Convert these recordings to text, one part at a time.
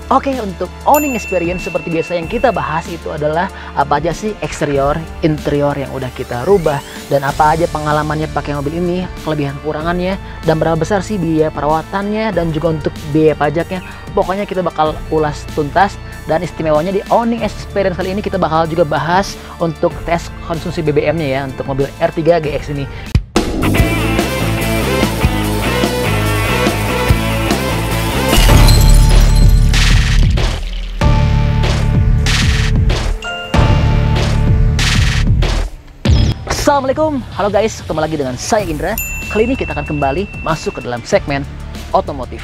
Oke, untuk owning experience seperti biasa yang kita bahas itu adalah apa aja sih eksterior, interior yang udah kita rubah, dan apa aja pengalamannya pakai mobil ini, kelebihan kekurangannya, dan berapa besar sih biaya perawatannya, dan juga untuk biaya pajaknya. Pokoknya kita bakal ulas tuntas, dan istimewanya di owning experience kali ini kita bakal juga bahas untuk tes konsumsi BBM-nya ya, untuk mobil R3 GX ini. Assalamualaikum, halo guys, ketemu lagi dengan saya Indra. Kali ini kita akan kembali masuk ke dalam segmen otomotif.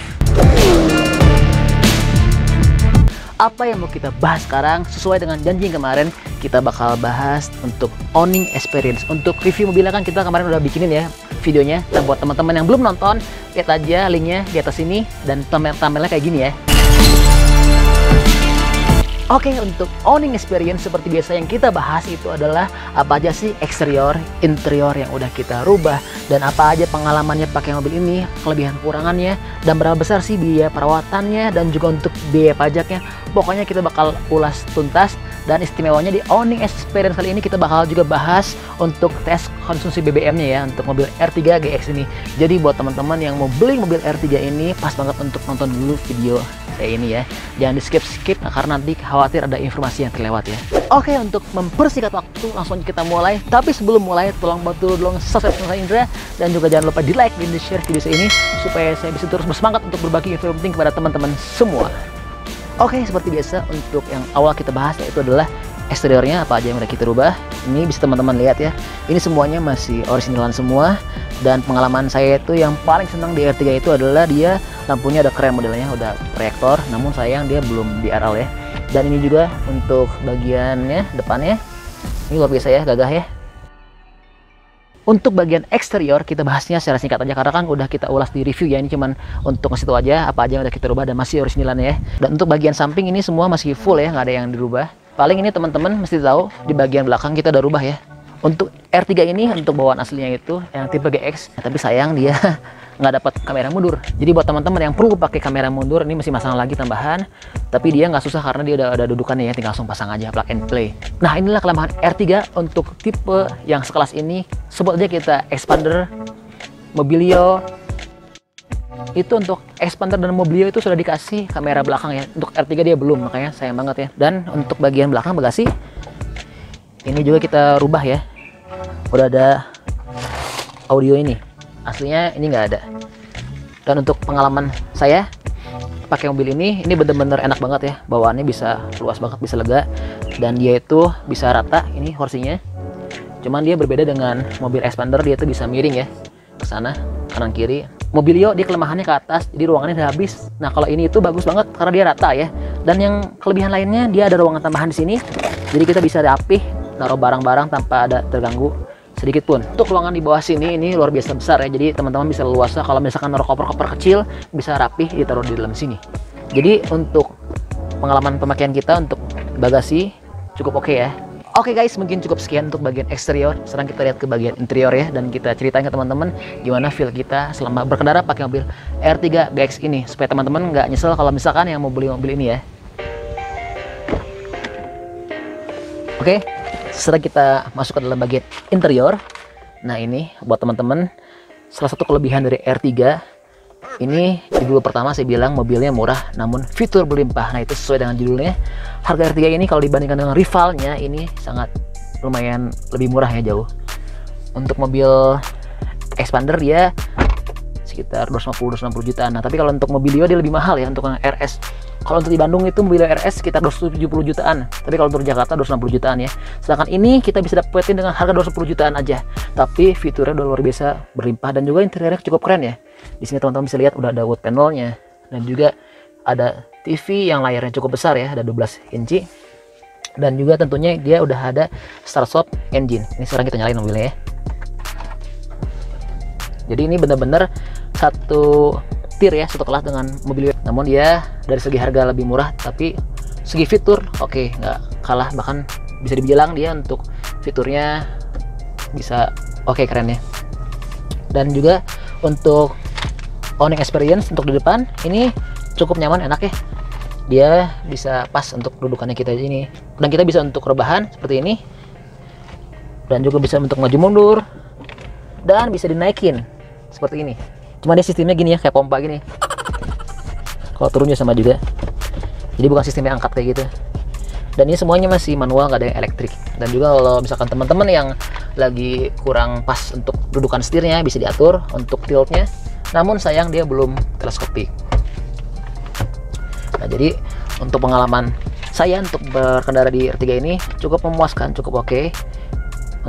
Apa yang mau kita bahas sekarang, sesuai dengan janji kemarin, kita bakal bahas untuk owning experience. Untuk review mobilnya kan kita kemarin udah bikinin ya videonya. Dan buat teman-teman yang belum nonton, lihat aja linknya di atas ini, dan thumbnailnya kayak gini ya. Oke, untuk owning experience seperti biasa yang kita bahas itu adalah apa aja sih eksterior, interior yang udah kita rubah, dan apa aja pengalamannya pakai mobil ini, kelebihan kekurangannya, dan berapa besar sih biaya perawatannya, dan juga untuk biaya pajaknya. Pokoknya kita bakal ulas tuntas, dan istimewanya di owning experience kali ini kita bakal juga bahas untuk tes konsumsi BBM-nya ya, untuk mobil R3 GX ini. Jadi buat teman-teman yang mau beli mobil R3 ini, pas banget untuk nonton dulu video saya ini ya, jangan di skip karena nanti khawatir ada informasi yang terlewat ya. Oke, untuk mempersingkat waktu langsung kita mulai. Tapi sebelum mulai, tolong bantu dong subscribe channel saya Indra, dan juga jangan lupa di like dan di share video saya ini supaya saya bisa terus bersemangat untuk berbagi info penting kepada teman-teman semua. Oke, seperti biasa untuk yang awal kita bahas yaitu adalah eksteriornya, apa aja yang udah kita rubah. Ini bisa teman-teman lihat ya, ini semuanya masih originalan semua. Dan pengalaman saya itu yang paling senang di R3 itu adalah dia lampunya udah keren modelnya, udah proyektor, namun sayang dia belum DRL ya. Dan ini juga untuk bagiannya depannya, ini luar biasa ya, gagah ya. Untuk bagian eksterior kita bahasnya secara singkat aja karena kan udah kita ulas di review ya. Ini cuman untuk ngasih tahu aja apa aja yang udah kita rubah dan masih originalan ya. Dan untuk bagian samping ini semua masih full ya, nggak ada yang dirubah. Paling ini teman-teman mesti tahu di bagian belakang kita udah rubah ya. Untuk R3 ini untuk bawaan aslinya itu yang tipe GX, tapi sayang dia nggak dapat kamera mundur. Jadi buat teman-teman yang perlu pakai kamera mundur, ini masih masang lagi tambahan, tapi dia nggak susah karena dia udah ada dudukannya ya, tinggal langsung pasang aja plug and play. Nah, inilah kelemahan R3 untuk tipe yang sekelas ini. Sebut aja kita expander, mobilio. Itu untuk expander dan mobilio itu sudah dikasih kamera belakang ya. Untuk R3 dia belum, makanya sayang banget ya. Dan untuk bagian belakang bagasi ini juga kita rubah ya. Udah ada audio ini, aslinya ini nggak ada. Dan untuk pengalaman saya pakai mobil ini bener-bener enak banget ya, bawaannya bisa luas banget, bisa lega, dan dia itu bisa rata ini kursinya. Cuman dia berbeda dengan mobil expander, dia tuh bisa miring ya ke sana kanan kiri. Mobilio dia kelemahannya ke atas, jadi ruangannya udah habis. Nah, kalau ini itu bagus banget karena dia rata ya. Dan yang kelebihan lainnya dia ada ruangan tambahan di sini, jadi kita bisa rapih naruh barang-barang tanpa ada terganggu sedikit pun. Untuk ruangan di bawah sini ini luar biasa besar ya, jadi teman-teman bisa leluasa kalau misalkan naruh koper-koper kecil bisa rapih ditaruh di dalam sini. Jadi untuk pengalaman pemakaian kita untuk bagasi cukup oke ya. Oke guys, mungkin cukup sekian untuk bagian eksterior. Sekarang kita lihat ke bagian interior ya, dan kita ceritain ke teman-teman gimana feel kita selama berkendara pakai mobil R3 GX ini, supaya teman-teman nggak nyesel kalau misalkan yang mau beli mobil ini ya. Oke, setelah kita masuk ke dalam bagian interior, nah ini buat teman-teman salah satu kelebihan dari R3 ini. Di dulu pertama saya bilang mobilnya murah namun fitur berlimpah. Nah, itu sesuai dengan judulnya. Harga R3 ini kalau dibandingkan dengan rivalnya ini sangat lumayan lebih murah ya, jauh. Untuk mobil expander dia sekitar 250-260 jutaan. Nah, tapi kalau untuk mobilio dia lebih mahal ya, untuk yang RS. Kalau untuk di Bandung itu mobil RS sekitar 270 jutaan, tapi kalau untuk Jakarta 260 jutaan ya. Sedangkan ini kita bisa dapetin dengan harga 210 jutaan aja, tapi fiturnya udah luar biasa berlimpah, dan juga interiornya cukup keren ya. Di sini teman-teman bisa lihat udah ada wood panelnya, dan juga ada TV yang layarnya cukup besar ya, ada 12 inci, dan juga tentunya dia udah ada start-stop engine. Ini sekarang kita nyalain mobilnya ya. Jadi ini bener-bener satu tier ya, satu kelas dengan mobil. Namun dia dari segi harga lebih murah, tapi segi fitur oke, nggak kalah, bahkan bisa dibilang dia untuk fiturnya bisa oke, keren ya. Dan juga untuk owning experience untuk di depan ini cukup nyaman, enak ya. dia bisa pas untuk dudukannya kita ini, dan kita bisa untuk rebahan seperti ini, dan juga bisa untuk maju mundur, dan bisa dinaikin seperti ini. Cuma dia sistemnya gini ya, kayak pompa gini. Kalau turunnya sama juga, jadi bukan sistemnya angkat kayak gitu. Dan ini semuanya masih manual, nggak ada yang elektrik. Dan juga kalau misalkan teman-teman yang lagi kurang pas untuk dudukan setirnya, bisa diatur untuk tiltnya. Namun sayang dia belum teleskopik. Nah, jadi untuk pengalaman saya untuk berkendara di R3 ini cukup memuaskan, cukup oke.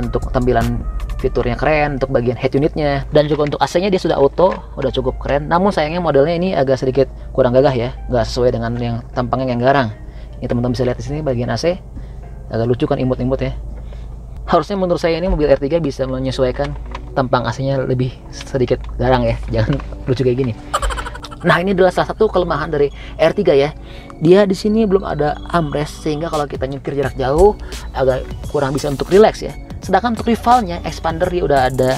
Untuk tampilan fiturnya keren, untuk bagian head unitnya, dan juga untuk AC-nya dia sudah auto, udah cukup keren. Namun sayangnya modelnya ini agak sedikit kurang gagah ya, nggak sesuai dengan yang tampangnya yang garang. Ini teman-teman bisa lihat di sini bagian AC agak lucu kan, imut-imut ya. Harusnya menurut saya ini mobil R3 bisa menyesuaikan tampang AC-nya lebih sedikit garang ya, jangan lucu kayak gini. Nah, ini adalah salah satu kelemahan dari R3 ya. Dia di sini belum ada armrest, sehingga kalau kita nyetir jarak jauh agak kurang bisa untuk relax ya. Sedangkan untuk rivalnya Expander dia udah ada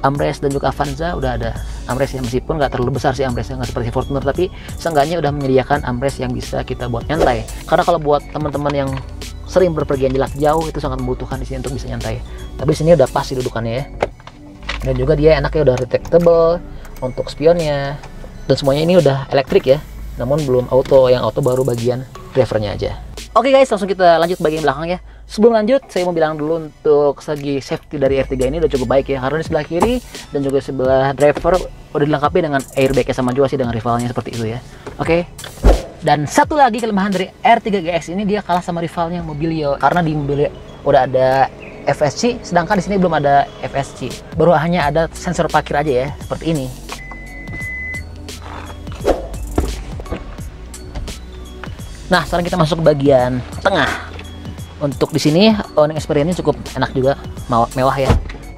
armrest, dan juga Avanza udah ada armrest ya, meskipun nggak terlalu besar sih armrestnya, nggak seperti Fortuner, tapi seenggaknya udah menyediakan armrest yang bisa kita buat nyantai. Karena kalau buat teman-teman yang sering berpergian jarak jauh itu sangat membutuhkan di sini untuk bisa nyantai. Tapi di sini udah pas sih dudukannya ya. Dan juga dia enaknya udah retractable untuk spionnya, dan semuanya ini udah elektrik ya, namun belum auto. Yang auto baru bagian drivernya aja. Oke guys, langsung kita lanjut bagian belakang ya. Sebelum lanjut, saya mau bilang dulu untuk segi safety dari R3 ini udah cukup baik ya, karena di sebelah kiri dan juga sebelah driver udah dilengkapi dengan airbag, sama juga sih dengan rivalnya seperti itu ya. Oke. Dan satu lagi kelemahan dari R3 GX ini, dia kalah sama rivalnya Mobilio, karena di Mobilio udah ada FSC, sedangkan di sini belum ada FSC. Baru hanya ada sensor parkir aja ya, seperti ini. Nah, sekarang kita masuk ke bagian tengah. Untuk di sini owning experience-nya cukup enak juga, mewah ya.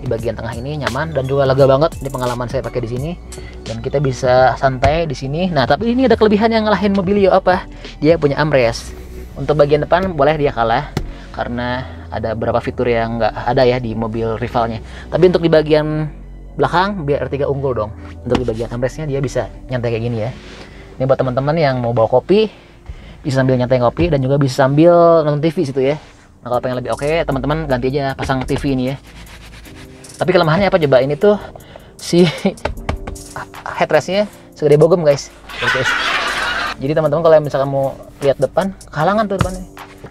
Di bagian tengah ini nyaman dan juga lega banget. Ini pengalaman saya pakai di sini, dan kita bisa santai di sini. Nah, tapi ini ada kelebihan yang ngalahin Mobilio apa? Dia punya armrest. Untuk bagian depan boleh dia kalah karena ada beberapa fitur yang nggak ada ya di mobil rivalnya. Tapi untuk di bagian belakang biar R3 unggul dong. Untuk di bagian armrestnya dia bisa nyantai kayak gini ya. Ini buat teman-teman yang mau bawa kopi, bisa sambil nyantai kopi dan juga bisa sambil nonton TV situ ya. Nah, kalau pengen lebih oke, teman-teman ganti aja pasang TV ini ya. Tapi kelemahannya apa coba? Ini tuh si headrestnya segede bogem guys. Jadi teman-teman kalau misalkan mau lihat depan, kehalangan tuh depannya.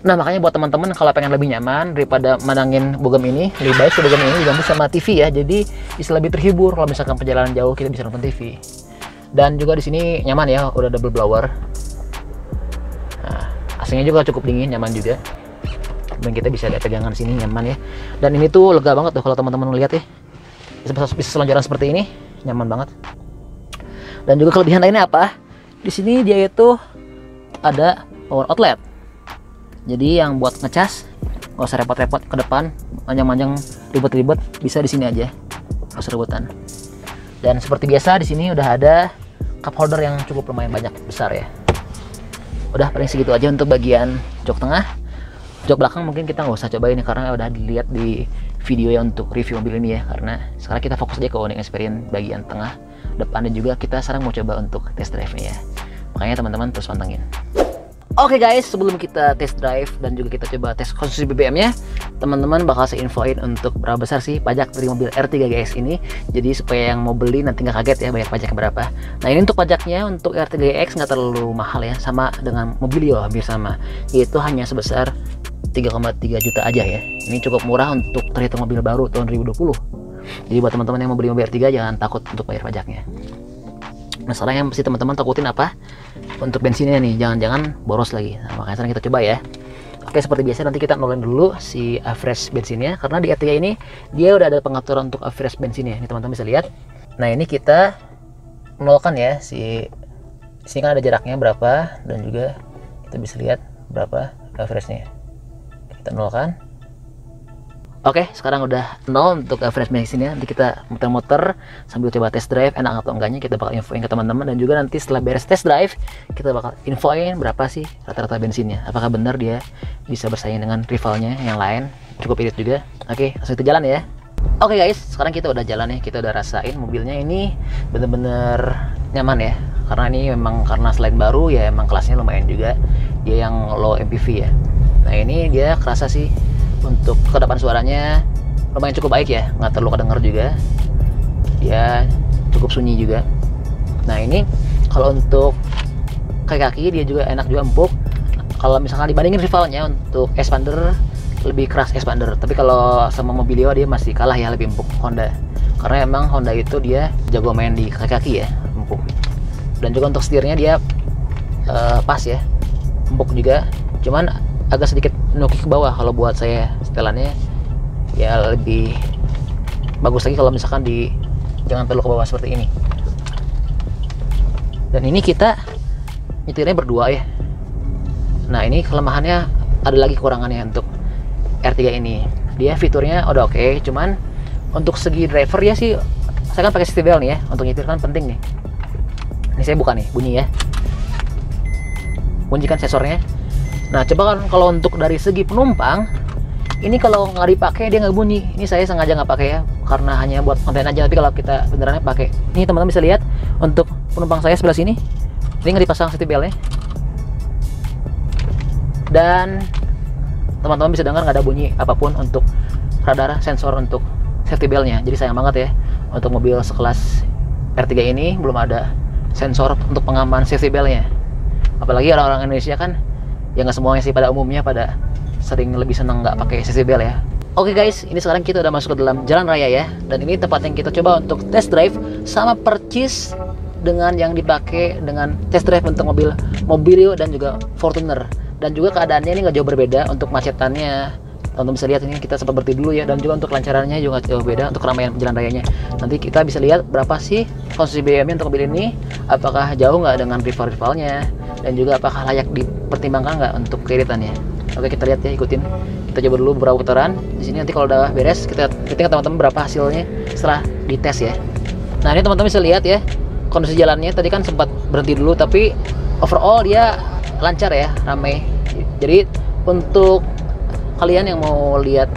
Nah, makanya buat teman-teman kalau pengen lebih nyaman daripada mandangin bogem ini, lebih baik si bogem ini diganti sama TV ya. Jadi bisa lebih terhibur kalau misalkan perjalanan jauh kita bisa nonton TV. Dan juga di sini nyaman ya, udah double blower. Nah, AC-nya juga cukup dingin, nyaman juga. Dan kita bisa lihat pegangan sini nyaman ya. Dan ini tuh lega banget tuh kalau teman-teman lihat ya. Bisa selonjoran seperti ini, nyaman banget. Dan juga kelebihan lainnya apa? Di sini dia itu ada power outlet. Jadi yang buat ngecas nggak usah repot-repot ke depan, panjang-panjang ribet-ribet, bisa di sini aja, nggak usah rebutan. Dan seperti biasa di sini udah ada cup holder yang cukup lumayan banyak, besar ya. Udah paling segitu aja untuk bagian jok tengah. Jok belakang mungkin kita nggak usah coba ini karena udah dilihat di video ya untuk review mobil ini ya. Karena sekarang kita fokus aja ke owning experience bagian tengah, depan, dan juga kita sekarang mau coba untuk test drive-nya ya. Makanya teman-teman terus pantengin. Oke guys, sebelum kita test drive dan juga kita coba tes konsumsi BBM-nya, teman-teman bakal saya infoin untuk berapa besar sih pajak dari mobil R3 GX ini. Jadi supaya yang mau beli nanti nggak kaget ya bayar pajak berapa. Nah, ini untuk pajaknya untuk R3 GX nggak terlalu mahal ya, sama dengan Mobilio hampir sama, yaitu hanya sebesar 3,3 juta aja ya. Ini cukup murah untuk terhitung mobil baru tahun 2020. Jadi buat teman-teman yang mau beli mobil R3 jangan takut untuk bayar pajaknya. Nah, sekarang yang pasti teman-teman takutin apa? Untuk bensinnya nih, jangan-jangan boros lagi. Nah, makanya sekarang kita coba ya. Oke, seperti biasa nanti kita nolin dulu si average bensinnya, karena di R3 ini dia udah ada pengaturan untuk average bensinnya. Ini teman-teman bisa lihat. Nah, ini kita nolkan ya, sini kan ada jaraknya berapa, dan juga kita bisa lihat berapa average-nya. Kita nolkan. Oke, sekarang udah 0 untuk average bensinnya. Nanti kita muter-muter sambil coba test drive enak atau enggaknya, kita bakal infoin ke teman-teman. Dan juga nanti setelah beres test drive kita bakal infoin berapa sih rata-rata bensinnya, apakah benar dia bisa bersaing dengan rivalnya yang lain. Cukup irit juga. Oke, langsung kita jalan ya. Oke guys, sekarang kita udah jalan ya, kita udah rasain mobilnya ini bener-bener nyaman ya. karena ini memang karena selain baru ya emang kelasnya lumayan juga, dia yang low MPV ya. Nah ini dia kerasa sih untuk kedepan suaranya lumayan cukup baik ya, nggak terlalu kedenger juga, dia cukup sunyi juga. Nah ini kalau untuk kaki dia juga enak juga, empuk. Kalau misalkan dibandingin rivalnya untuk Expander, lebih keras Expander, tapi kalau sama Mobilio dia masih kalah ya, lebih empuk Honda, karena emang Honda itu dia jago main di kaki ya, empuk. Dan juga untuk setirnya dia pas ya, empuk juga, cuman agak sedikit nuki ke bawah. Kalau buat saya setelannya ya lebih bagus lagi kalau misalkan jangan terlalu ke bawah seperti ini. Dan ini kita nyetirnya berdua ya. Nah ini kelemahannya, ada lagi kekurangannya untuk R3 ini. Dia fiturnya udah oke, cuman untuk segi driver ya sih, saya kan pakai safety belt nih ya, untuk nyetir kan penting nih. Ini saya buka nih, bunyi ya, bunyi kan sensornya. Nah coba kan kalau untuk dari segi penumpang, ini kalau nggak dipakai dia nggak bunyi. Ini saya sengaja nggak pakai ya, karena hanya buat konten aja. Tapi kalau kita benerannya pakai, ini teman-teman bisa lihat untuk penumpang saya sebelah sini, ini nggak dipasang safety beltnya, dan teman-teman bisa dengar nggak ada bunyi apapun untuk radar sensor untuk safety beltnya. Jadi sayang banget ya, untuk mobil sekelas R3 ini belum ada sensor untuk pengaman safety beltnya. Apalagi orang-orang Indonesia kan, ya nggak semuanya sih, pada umumnya pada sering lebih seneng nggak pakai safety belt ya. Oke guys, ini sekarang kita udah masuk ke dalam jalan raya ya, dan ini tempat yang kita coba untuk test drive sama percis dengan yang dipakai dengan test drive untuk mobil Mobilio dan juga Fortuner. Dan juga keadaannya ini nggak jauh berbeda. Untuk macetannya teman-teman bisa lihat, ini kita sempat berhenti dulu ya, dan juga untuk kelancarannya juga jauh beda untuk keramaian jalan rayanya. Nanti kita bisa lihat berapa sih konsumsi BBM-nya untuk mobil ini, apakah jauh nggak dengan rival-rivalnya, dan juga apakah layak dipertimbangkan nggak untuk keiritannya. Oke, kita lihat ya, ikutin. Kita coba dulu beberapa putaran. Di sini nanti kalau udah beres, kita ke teman-teman berapa hasilnya setelah dites ya. Nah ini teman-teman bisa lihat ya, kondisi jalannya tadi kan sempat berhenti dulu, tapi overall dia lancar ya, ramai. Jadi untuk kalian yang mau lihat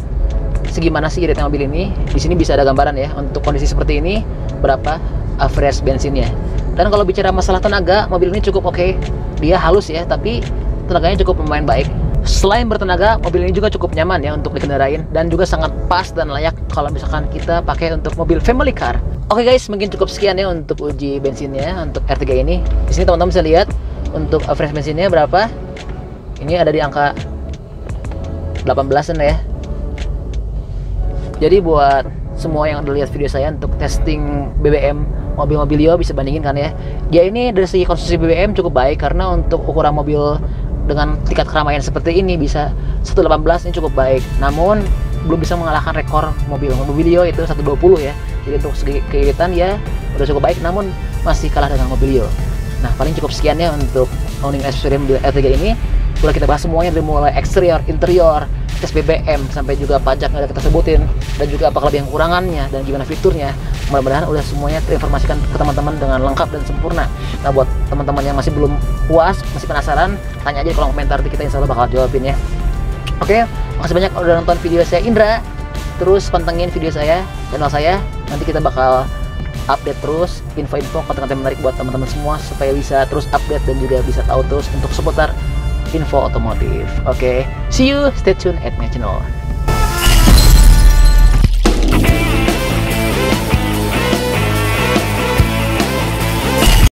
segimana sih iritnya mobil ini, di sini bisa ada gambaran ya untuk kondisi seperti ini berapa average bensinnya. Dan kalau bicara masalah tenaga, mobil ini cukup oke. Dia halus ya, tapi tenaganya cukup lumayan baik. Selain bertenaga, mobil ini juga cukup nyaman ya untuk dikendarain, dan juga sangat pas dan layak kalau misalkan kita pakai untuk mobil family car. Oke guys, mungkin cukup sekian ya untuk uji bensinnya untuk R3 ini. Di sini teman-teman bisa lihat untuk average bensinnya berapa. Ini ada di angka 18-an ya. Jadi buat semua yang udah lihat video saya untuk testing BBM mobil Mobilio, bisa bandingin kan ya. Dia ini dari segi konsumsi BBM cukup baik, karena untuk ukuran mobil dengan tingkat keramaian seperti ini bisa 118, ini cukup baik. Namun belum bisa mengalahkan rekor mobil Mobilio itu 120 ya. Jadi untuk segi keiritan ya udah cukup baik, namun masih kalah dengan Mobilio. Nah paling cukup sekian ya untuk owning experience mobil R3 ini. Udah kita bahas semuanya, dari mulai eksterior, interior, tes BBM, sampai juga pajak yang udah kita sebutin, dan juga apa kelebihan kurangannya dan gimana fiturnya. Mudah-mudahan udah semuanya terinformasikan ke teman-teman dengan lengkap dan sempurna. Nah buat teman-teman yang masih belum puas, masih penasaran, tanya aja di kolom komentar, kita insya Allah bakal jawabin ya. Oke, makasih banyak udah nonton video saya Indra. Terus pantengin video saya, channel saya. Nanti kita bakal update terus info-info, konten-konten menarik buat teman-teman semua, supaya bisa terus update dan juga bisa tahu terus untuk seputar info otomotif. Oke, see you, stay tune at my channel.